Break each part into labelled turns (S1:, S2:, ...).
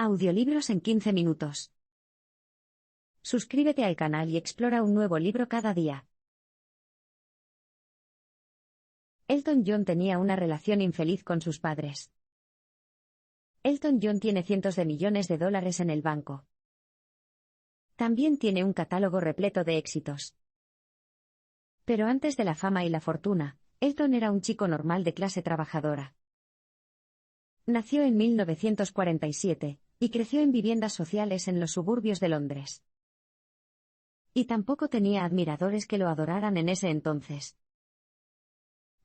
S1: Audiolibros en 15 minutos. Suscríbete al canal y explora un nuevo libro cada día. Elton John tenía una relación infeliz con sus padres. Elton John tiene cientos de millones de dólares en el banco. También tiene un catálogo repleto de éxitos. Pero antes de la fama y la fortuna, Elton era un chico normal de clase trabajadora. Nació en 1947, y creció en viviendas sociales en los suburbios de Londres. Y tampoco tenía admiradores que lo adoraran en ese entonces.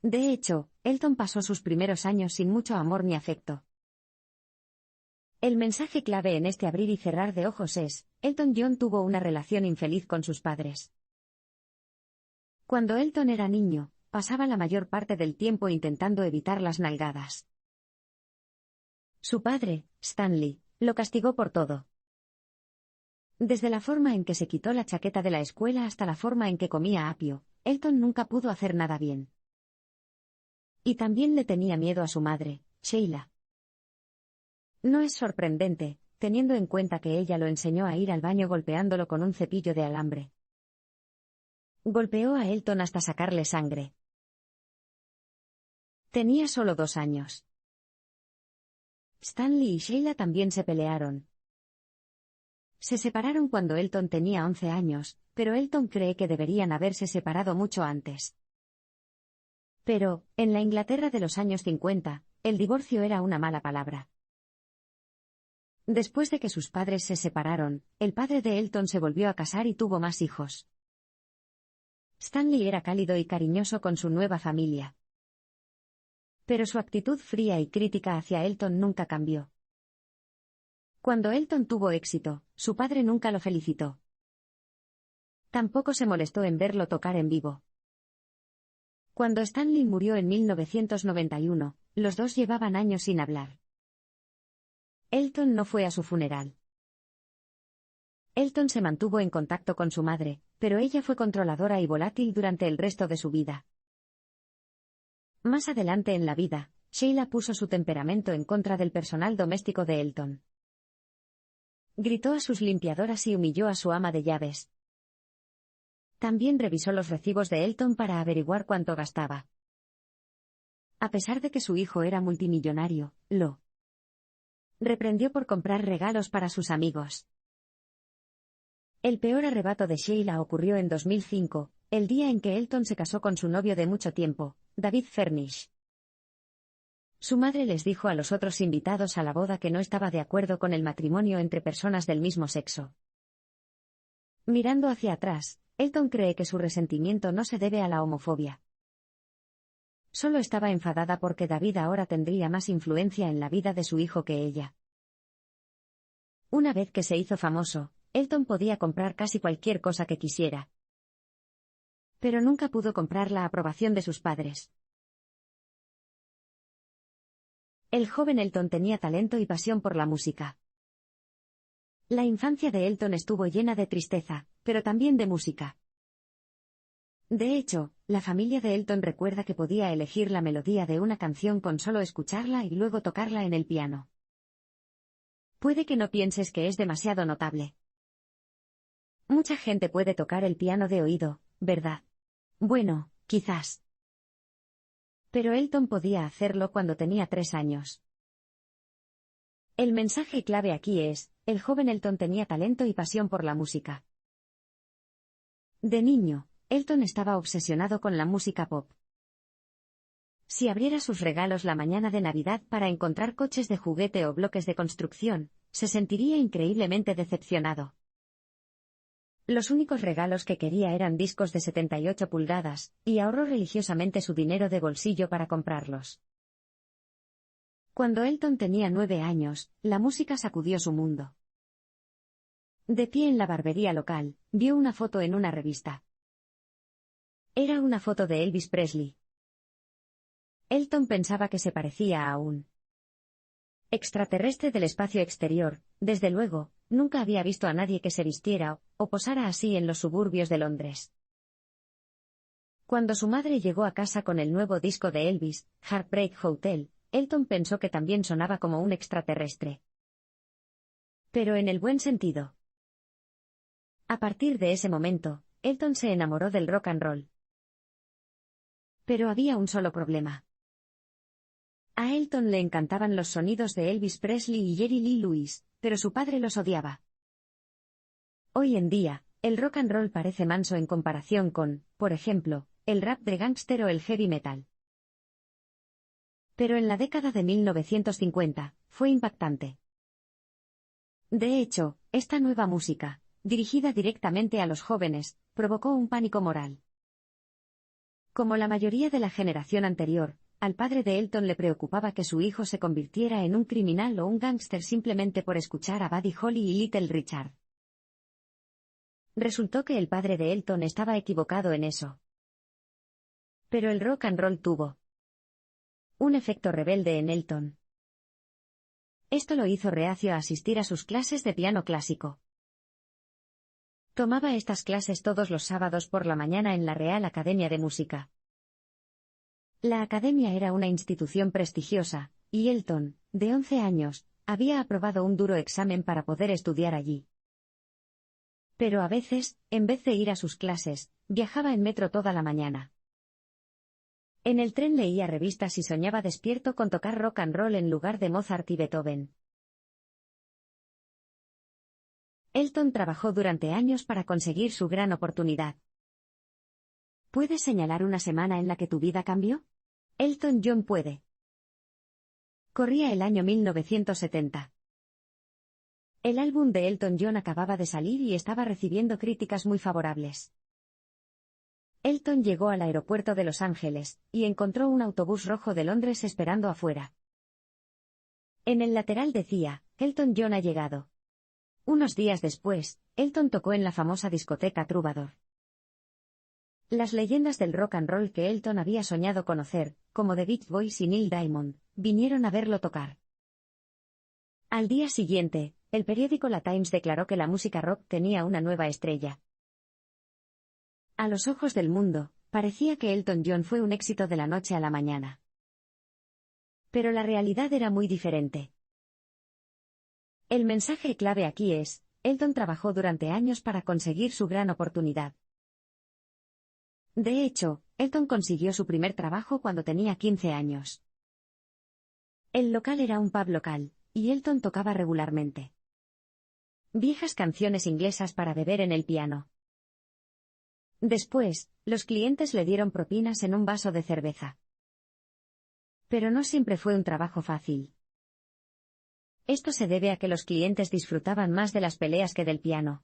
S1: De hecho, Elton pasó sus primeros años sin mucho amor ni afecto. El mensaje clave en este abrir y cerrar de ojos es: Elton John tuvo una relación infeliz con sus padres. Cuando Elton era niño, pasaba la mayor parte del tiempo intentando evitar las nalgadas. Su padre, Stanley, lo castigó por todo. Desde la forma en que se quitó la chaqueta de la escuela hasta la forma en que comía apio, Elton nunca pudo hacer nada bien. Y también le tenía miedo a su madre, Sheila. No es sorprendente, teniendo en cuenta que ella lo enseñó a ir al baño golpeándolo con un cepillo de alambre. Golpeó a Elton hasta sacarle sangre. Tenía solo 2 años. Stanley y Sheila también se pelearon. Se separaron cuando Elton tenía 11 años, pero Elton cree que deberían haberse separado mucho antes. Pero, en la Inglaterra de los años 50, el divorcio era una mala palabra. Después de que sus padres se separaron, el padre de Elton se volvió a casar y tuvo más hijos. Stanley era cálido y cariñoso con su nueva familia. Pero su actitud fría y crítica hacia Elton nunca cambió. Cuando Elton tuvo éxito, su padre nunca lo felicitó. Tampoco se molestó en verlo tocar en vivo. Cuando Stanley murió en 1991, los dos llevaban años sin hablar. Elton no fue a su funeral. Elton se mantuvo en contacto con su madre, pero ella fue controladora y volátil durante el resto de su vida. Más adelante en la vida, Sheila puso su temperamento en contra del personal doméstico de Elton. Gritó a sus limpiadoras y humilló a su ama de llaves. También revisó los recibos de Elton para averiguar cuánto gastaba. A pesar de que su hijo era multimillonario, lo reprendió por comprar regalos para sus amigos. El peor arrebato de Sheila ocurrió en 2005, el día en que Elton se casó con su novio de mucho tiempo, David Furnish. Su madre les dijo a los otros invitados a la boda que no estaba de acuerdo con el matrimonio entre personas del mismo sexo. Mirando hacia atrás, Elton cree que su resentimiento no se debe a la homofobia. Solo estaba enfadada porque David ahora tendría más influencia en la vida de su hijo que ella. Una vez que se hizo famoso, Elton podía comprar casi cualquier cosa que quisiera. Pero nunca pudo comprar la aprobación de sus padres. El joven Elton tenía talento y pasión por la música. La infancia de Elton estuvo llena de tristeza, pero también de música. De hecho, la familia de Elton recuerda que podía elegir la melodía de una canción con solo escucharla y luego tocarla en el piano. Puede que no pienses que es demasiado notable. Mucha gente puede tocar el piano de oído, ¿verdad? Bueno, quizás. Pero Elton podía hacerlo cuando tenía 3 años. El mensaje clave aquí es: el joven Elton tenía talento y pasión por la música. De niño, Elton estaba obsesionado con la música pop. Si abriera sus regalos la mañana de Navidad para encontrar coches de juguete o bloques de construcción, se sentiría increíblemente decepcionado. Los únicos regalos que quería eran discos de 78 pulgadas, y ahorró religiosamente su dinero de bolsillo para comprarlos. Cuando Elton tenía 9 años, la música sacudió su mundo. De pie en la barbería local, vio una foto en una revista. Era una foto de Elvis Presley. Elton pensaba que se parecía a un extraterrestre del espacio exterior. Desde luego, nunca había visto a nadie que se vistiera o posara así en los suburbios de Londres. Cuando su madre llegó a casa con el nuevo disco de Elvis, Heartbreak Hotel, Elton pensó que también sonaba como un extraterrestre. Pero en el buen sentido. A partir de ese momento, Elton se enamoró del rock and roll. Pero había un solo problema. A Elton le encantaban los sonidos de Elvis Presley y Jerry Lee Lewis, pero su padre los odiaba. Hoy en día, el rock and roll parece manso en comparación con, por ejemplo, el rap de gángster o el heavy metal. Pero en la década de 1950, fue impactante. De hecho, esta nueva música, dirigida directamente a los jóvenes, provocó un pánico moral. Como la mayoría de la generación anterior, al padre de Elton le preocupaba que su hijo se convirtiera en un criminal o un gángster simplemente por escuchar a Buddy Holly y Little Richard. Resultó que el padre de Elton estaba equivocado en eso. Pero el rock and roll tuvo un efecto rebelde en Elton. Esto lo hizo reacio a asistir a sus clases de piano clásico. Tomaba estas clases todos los sábados por la mañana en la Real Academia de Música. La academia era una institución prestigiosa, y Elton, de 11 años, había aprobado un duro examen para poder estudiar allí. Pero a veces, en vez de ir a sus clases, viajaba en metro toda la mañana. En el tren leía revistas y soñaba despierto con tocar rock and roll en lugar de Mozart y Beethoven. Elton trabajó durante años para conseguir su gran oportunidad. ¿Puedes señalar una semana en la que tu vida cambió? Elton John puede. Corría el año 1970. El álbum de Elton John acababa de salir y estaba recibiendo críticas muy favorables. Elton llegó al aeropuerto de Los Ángeles, y encontró un autobús rojo de Londres esperando afuera. En el lateral decía, Elton John ha llegado. Unos días después, Elton tocó en la famosa discoteca Troubadour. Las leyendas del rock and roll que Elton había soñado conocer, como The Beach Boys y Neil Diamond, vinieron a verlo tocar. Al día siguiente, el periódico La Times declaró que la música rock tenía una nueva estrella. A los ojos del mundo, parecía que Elton John fue un éxito de la noche a la mañana. Pero la realidad era muy diferente. El mensaje clave aquí es, Elton trabajó durante años para conseguir su gran oportunidad. De hecho, Elton consiguió su primer trabajo cuando tenía 15 años. El local era un pub local, y Elton tocaba regularmente viejas canciones inglesas para beber en el piano. Después, los clientes le dieron propinas en un vaso de cerveza. Pero no siempre fue un trabajo fácil. Esto se debe a que los clientes disfrutaban más de las peleas que del piano.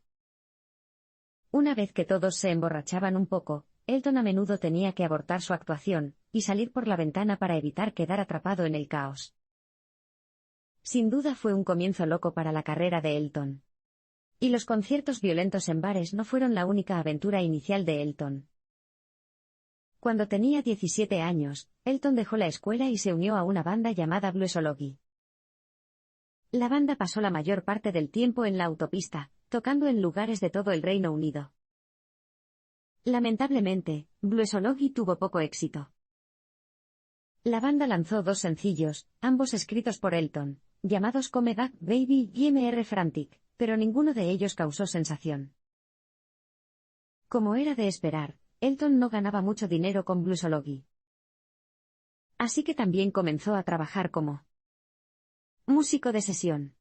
S1: Una vez que todos se emborrachaban un poco, Elton a menudo tenía que abortar su actuación, y salir por la ventana para evitar quedar atrapado en el caos. Sin duda fue un comienzo loco para la carrera de Elton. Y los conciertos violentos en bares no fueron la única aventura inicial de Elton. Cuando tenía 17 años, Elton dejó la escuela y se unió a una banda llamada Bluesology. La banda pasó la mayor parte del tiempo en la autopista, tocando en lugares de todo el Reino Unido. Lamentablemente, Bluesology tuvo poco éxito. La banda lanzó 2 sencillos, ambos escritos por Elton, llamados Come Back Baby y Mr. Frantic, pero ninguno de ellos causó sensación. Como era de esperar, Elton no ganaba mucho dinero con Bluesology. Así que también comenzó a trabajar como músico de sesión.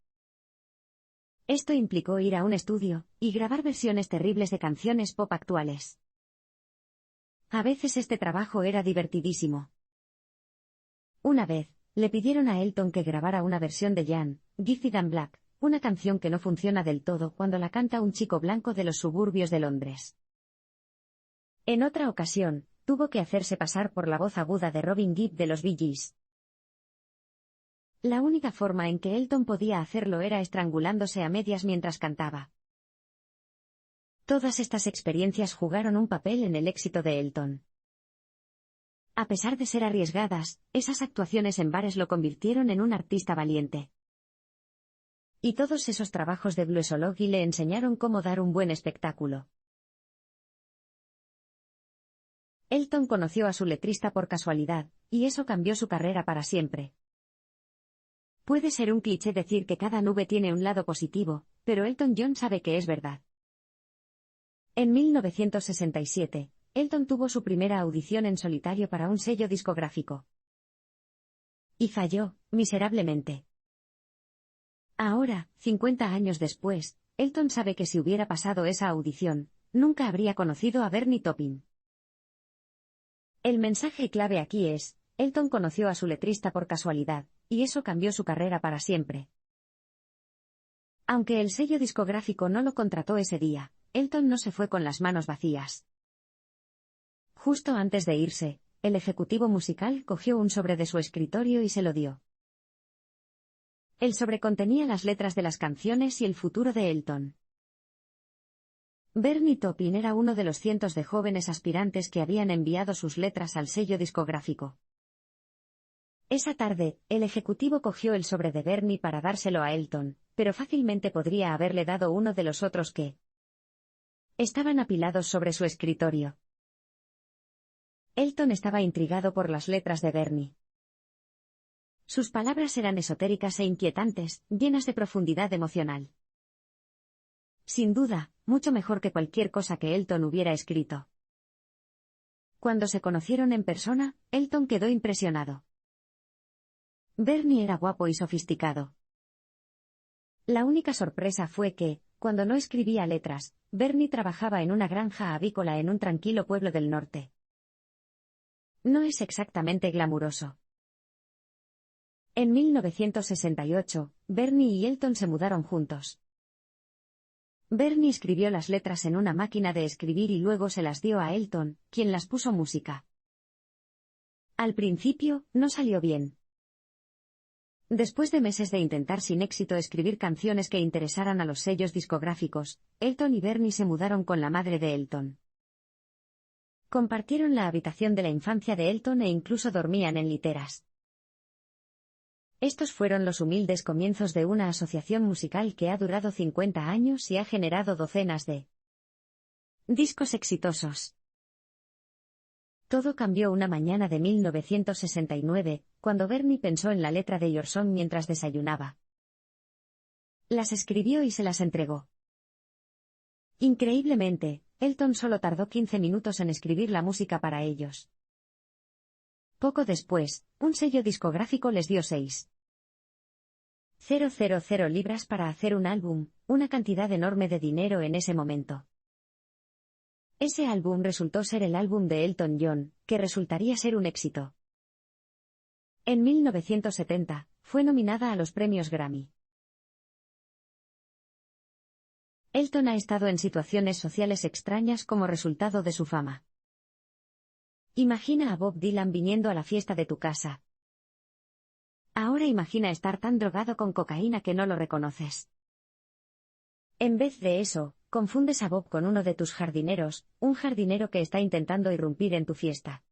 S1: Esto implicó ir a un estudio y grabar versiones terribles de canciones pop actuales. A veces este trabajo era divertidísimo. Una vez, le pidieron a Elton que grabara una versión de Jan, Gifted and Black, una canción que no funciona del todo cuando la canta un chico blanco de los suburbios de Londres. En otra ocasión, tuvo que hacerse pasar por la voz aguda de Robin Gibb de los Bee Gees. La única forma en que Elton podía hacerlo era estrangulándose a medias mientras cantaba. Todas estas experiencias jugaron un papel en el éxito de Elton. A pesar de ser arriesgadas, esas actuaciones en bares lo convirtieron en un artista valiente. Y todos esos trabajos de Bluesology le enseñaron cómo dar un buen espectáculo. Elton conoció a su letrista por casualidad, y eso cambió su carrera para siempre. Puede ser un cliché decir que cada nube tiene un lado positivo, pero Elton John sabe que es verdad. En 1967, Elton tuvo su primera audición en solitario para un sello discográfico. Y falló, miserablemente. Ahora, 50 años después, Elton sabe que si hubiera pasado esa audición, nunca habría conocido a Bernie Taupin. El mensaje clave aquí es, Elton conoció a su letrista por casualidad, y eso cambió su carrera para siempre. Aunque el sello discográfico no lo contrató ese día, Elton no se fue con las manos vacías. Justo antes de irse, el ejecutivo musical cogió un sobre de su escritorio y se lo dio. El sobre contenía las letras de las canciones y el futuro de Elton. Bernie Taupin era uno de los cientos de jóvenes aspirantes que habían enviado sus letras al sello discográfico. Esa tarde, el ejecutivo cogió el sobre de Bernie para dárselo a Elton, pero fácilmente podría haberle dado uno de los otros que estaban apilados sobre su escritorio. Elton estaba intrigado por las letras de Bernie. Sus palabras eran esotéricas e inquietantes, llenas de profundidad emocional. Sin duda, mucho mejor que cualquier cosa que Elton hubiera escrito. Cuando se conocieron en persona, Elton quedó impresionado. Bernie era guapo y sofisticado. La única sorpresa fue que, cuando no escribía letras, Bernie trabajaba en una granja avícola en un tranquilo pueblo del norte. No es exactamente glamuroso. En 1968, Bernie y Elton se mudaron juntos. Bernie escribió las letras en una máquina de escribir y luego se las dio a Elton, quien las puso música. Al principio, no salió bien. Después de meses de intentar sin éxito escribir canciones que interesaran a los sellos discográficos, Elton y Bernie se mudaron con la madre de Elton. Compartieron la habitación de la infancia de Elton e incluso dormían en literas. Estos fueron los humildes comienzos de una asociación musical que ha durado 50 años y ha generado docenas de discos exitosos. Todo cambió una mañana de 1969, cuando Bernie pensó en la letra de Your Song mientras desayunaba. Las escribió y se las entregó. Increíblemente, Elton solo tardó 15 minutos en escribir la música para ellos. Poco después, un sello discográfico les dio 6,000 libras para hacer un álbum, una cantidad enorme de dinero en ese momento. Ese álbum resultó ser el álbum de Elton John, que resultaría ser un éxito. En 1970, fue nominada a los premios Grammy. Elton ha estado en situaciones sociales extrañas como resultado de su fama. Imagina a Bob Dylan viniendo a la fiesta de tu casa. Ahora imagina estar tan drogado con cocaína que no lo reconoces. En vez de eso, confundes a Bob con uno de tus jardineros, un jardinero que está intentando irrumpir en tu fiesta.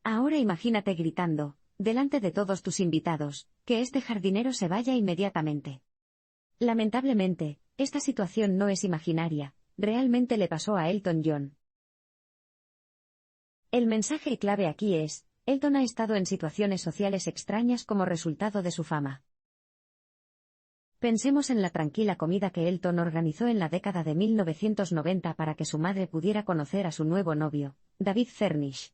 S1: Ahora imagínate gritando, delante de todos tus invitados, que este jardinero se vaya inmediatamente. Lamentablemente, esta situación no es imaginaria, realmente le pasó a Elton John. El mensaje clave aquí es, Elton ha estado en situaciones sociales extrañas como resultado de su fama. Pensemos en la tranquila comida que Elton organizó en la década de 1990 para que su madre pudiera conocer a su nuevo novio, David Furnish.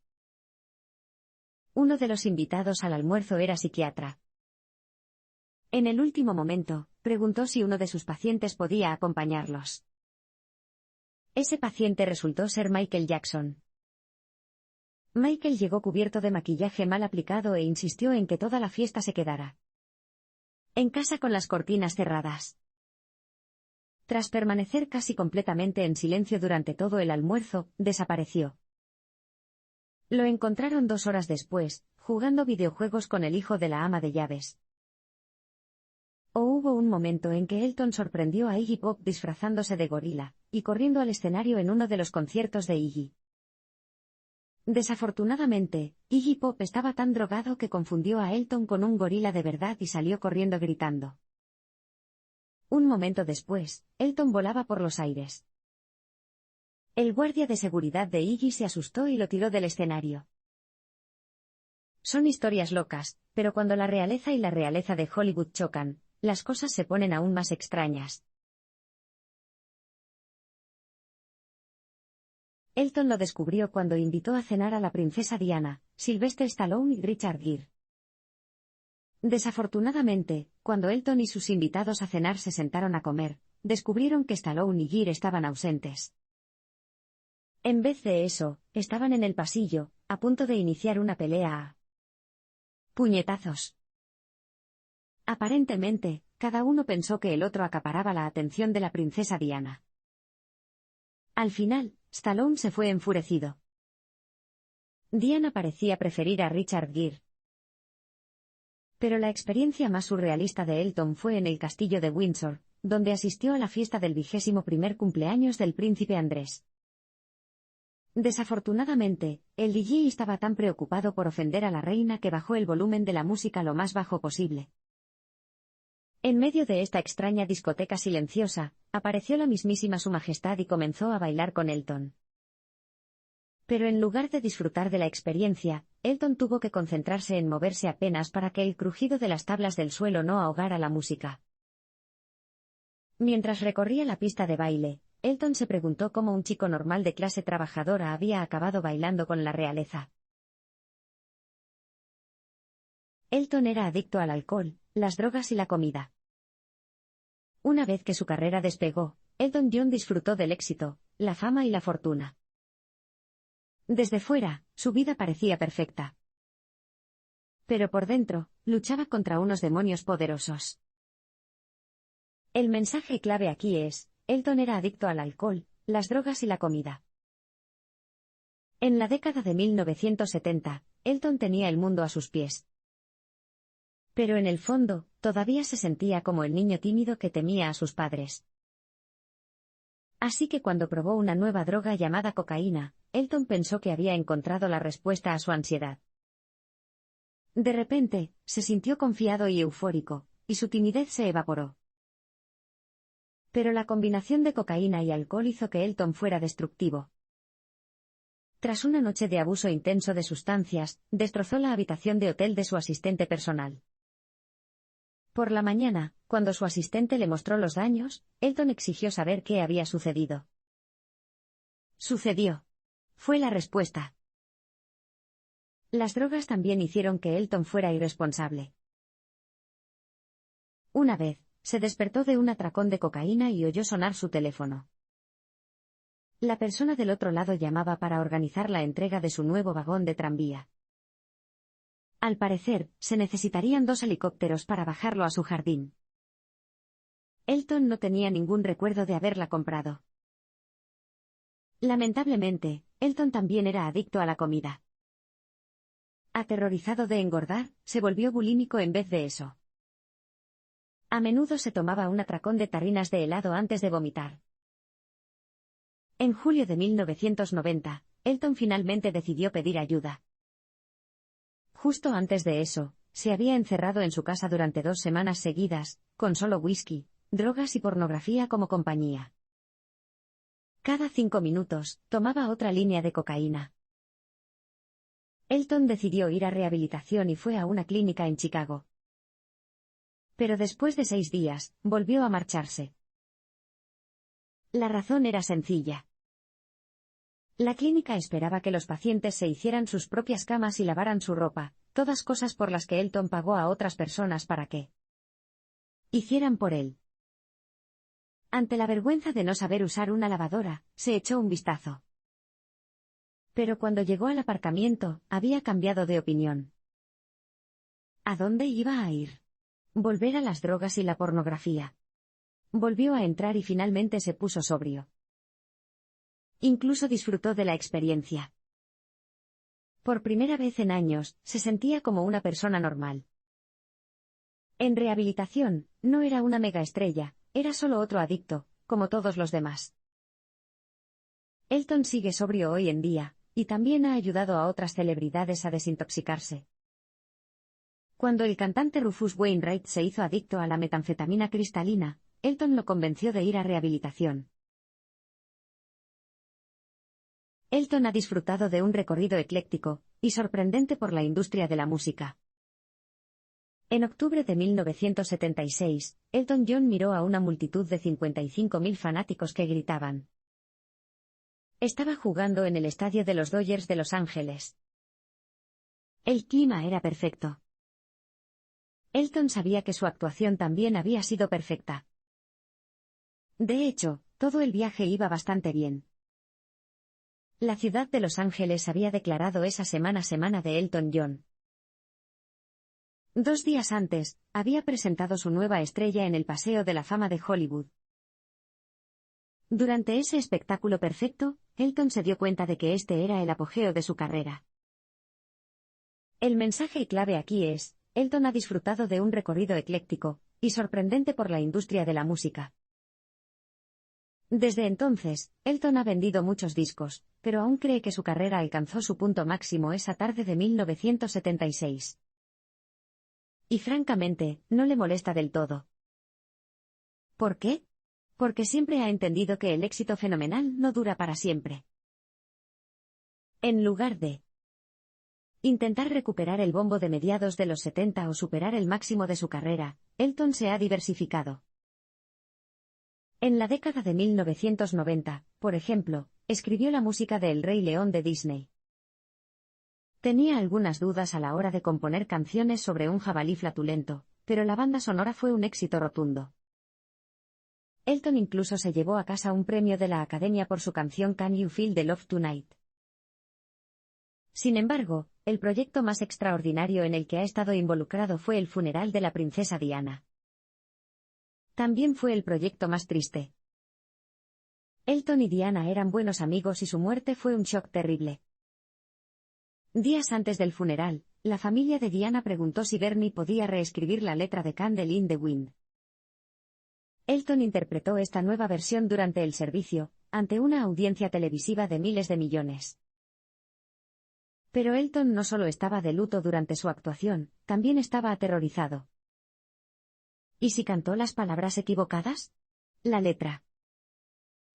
S1: Uno de los invitados al almuerzo era psiquiatra. En el último momento, preguntó si uno de sus pacientes podía acompañarlos. Ese paciente resultó ser Michael Jackson. Michael llegó cubierto de maquillaje mal aplicado e insistió en que toda la fiesta se quedara en casa con las cortinas cerradas. Tras permanecer casi completamente en silencio durante todo el almuerzo, desapareció. Lo encontraron 2 horas después, jugando videojuegos con el hijo de la ama de llaves. O hubo un momento en que Elton sorprendió a Iggy Pop disfrazándose de gorila, y corriendo al escenario en uno de los conciertos de Iggy. Desafortunadamente, Iggy Pop estaba tan drogado que confundió a Elton con un gorila de verdad y salió corriendo gritando. Un momento después, Elton volaba por los aires. El guardia de seguridad de Iggy se asustó y lo tiró del escenario. Son historias locas, pero cuando la realeza y la realeza de Hollywood chocan, las cosas se ponen aún más extrañas. Elton lo descubrió cuando invitó a cenar a la princesa Diana, Sylvester Stallone y Richard Gere. Desafortunadamente, cuando Elton y sus invitados a cenar se sentaron a comer, descubrieron que Stallone y Gere estaban ausentes. En vez de eso, estaban en el pasillo, a punto de iniciar una pelea a puñetazos. Aparentemente, cada uno pensó que el otro acaparaba la atención de la princesa Diana. Al final, Stallone se fue enfurecido. Diana parecía preferir a Richard Gere. Pero la experiencia más surrealista de Elton fue en el castillo de Windsor, donde asistió a la fiesta del 21º cumpleaños del príncipe Andrés. Desafortunadamente, el DJ estaba tan preocupado por ofender a la reina que bajó el volumen de la música lo más bajo posible. En medio de esta extraña discoteca silenciosa, apareció la mismísima Su Majestad y comenzó a bailar con Elton. Pero en lugar de disfrutar de la experiencia, Elton tuvo que concentrarse en moverse apenas para que el crujido de las tablas del suelo no ahogara la música. Mientras recorría la pista de baile, Elton se preguntó cómo un chico normal de clase trabajadora había acabado bailando con la realeza. Elton era adicto al alcohol, las drogas y la comida. Una vez que su carrera despegó, Elton John disfrutó del éxito, la fama y la fortuna. Desde fuera, su vida parecía perfecta. Pero por dentro, luchaba contra unos demonios poderosos. El mensaje clave aquí es, Elton era adicto al alcohol, las drogas y la comida. En la década de 1970, Elton tenía el mundo a sus pies. Pero en el fondo, todavía se sentía como el niño tímido que temía a sus padres. Así que cuando probó una nueva droga llamada cocaína, Elton pensó que había encontrado la respuesta a su ansiedad. De repente, se sintió confiado y eufórico, y su timidez se evaporó. Pero la combinación de cocaína y alcohol hizo que Elton fuera destructivo. Tras una noche de abuso intenso de sustancias, destrozó la habitación de hotel de su asistente personal. Por la mañana, cuando su asistente le mostró los daños, Elton exigió saber qué había sucedido. Sucedió. Fue la respuesta. Las drogas también hicieron que Elton fuera irresponsable. Una vez, se despertó de un atracón de cocaína y oyó sonar su teléfono. La persona del otro lado llamaba para organizar la entrega de su nuevo vagón de tranvía. Al parecer, se necesitarían 2 helicópteros para bajarlo a su jardín. Elton no tenía ningún recuerdo de haberla comprado. Lamentablemente, Elton también era adicto a la comida. Aterrorizado de engordar, se volvió bulímico en vez de eso. A menudo se tomaba un atracón de tarrinas de helado antes de vomitar. En julio de 1990, Elton finalmente decidió pedir ayuda. Justo antes de eso, se había encerrado en su casa durante 2 semanas seguidas, con solo whisky, drogas y pornografía como compañía. Cada 5 minutos, tomaba otra línea de cocaína. Elton decidió ir a rehabilitación y fue a una clínica en Chicago. Pero después de 6 días, volvió a marcharse. La razón era sencilla. La clínica esperaba que los pacientes se hicieran sus propias camas y lavaran su ropa, todas cosas por las que Elton pagó a otras personas para que hicieran por él. Ante la vergüenza de no saber usar una lavadora, se echó un vistazo. Pero cuando llegó al aparcamiento, había cambiado de opinión. ¿A dónde iba a ir? Volver a las drogas y la pornografía. Volvió a entrar y finalmente se puso sobrio. Incluso disfrutó de la experiencia. Por primera vez en años, se sentía como una persona normal. En rehabilitación, no era una megaestrella, era solo otro adicto, como todos los demás. Elton sigue sobrio hoy en día, y también ha ayudado a otras celebridades a desintoxicarse. Cuando el cantante Rufus Wainwright se hizo adicto a la metanfetamina cristalina, Elton lo convenció de ir a rehabilitación. Elton ha disfrutado de un recorrido ecléctico, y sorprendente por la industria de la música. En octubre de 1976, Elton John miró a una multitud de 55.000 fanáticos que gritaban. Estaba jugando en el estadio de los Dodgers de Los Ángeles. El clima era perfecto. Elton sabía que su actuación también había sido perfecta. De hecho, todo el viaje iba bastante bien. La ciudad de Los Ángeles había declarado esa semana de Elton John. 2 días antes, había presentado su nueva estrella en el Paseo de la Fama de Hollywood. Durante ese espectáculo perfecto, Elton se dio cuenta de que este era el apogeo de su carrera. El mensaje clave aquí es, Elton ha disfrutado de un recorrido ecléctico y sorprendente por la industria de la música. Desde entonces, Elton ha vendido muchos discos, pero aún cree que su carrera alcanzó su punto máximo esa tarde de 1976. Y francamente, no le molesta del todo. ¿Por qué? Porque siempre ha entendido que el éxito fenomenal no dura para siempre. En lugar de intentar recuperar el bombo de mediados de los 70 o superar el máximo de su carrera, Elton se ha diversificado. En la década de 1990, por ejemplo, escribió la música de El Rey León de Disney. Tenía algunas dudas a la hora de componer canciones sobre un jabalí flatulento, pero la banda sonora fue un éxito rotundo. Elton incluso se llevó a casa un premio de la Academia por su canción Can You Feel the Love Tonight. Sin embargo, el proyecto más extraordinario en el que ha estado involucrado fue el funeral de la princesa Diana. También fue el proyecto más triste. Elton y Diana eran buenos amigos y su muerte fue un shock terrible. Días antes del funeral, la familia de Diana preguntó si Bernie podía reescribir la letra de Candle in the Wind. Elton interpretó esta nueva versión durante el servicio, ante una audiencia televisiva de miles de millones. Pero Elton no solo estaba de luto durante su actuación, también estaba aterrorizado. ¿Y si cantó las palabras equivocadas? La letra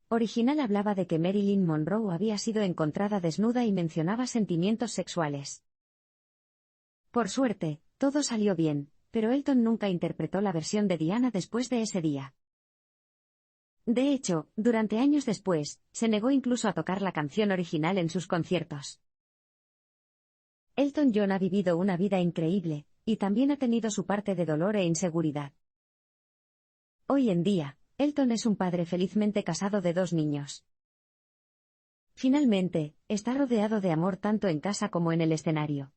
S1: original hablaba de que Marilyn Monroe había sido encontrada desnuda y mencionaba sentimientos sexuales. Por suerte, todo salió bien, pero Elton nunca interpretó la versión de Diana después de ese día. De hecho, durante años después, se negó incluso a tocar la canción original en sus conciertos. Elton John ha vivido una vida increíble, y también ha tenido su parte de dolor e inseguridad. Hoy en día, Elton es un padre felizmente casado de 2 niños. Finalmente, está rodeado de amor tanto en casa como en el escenario.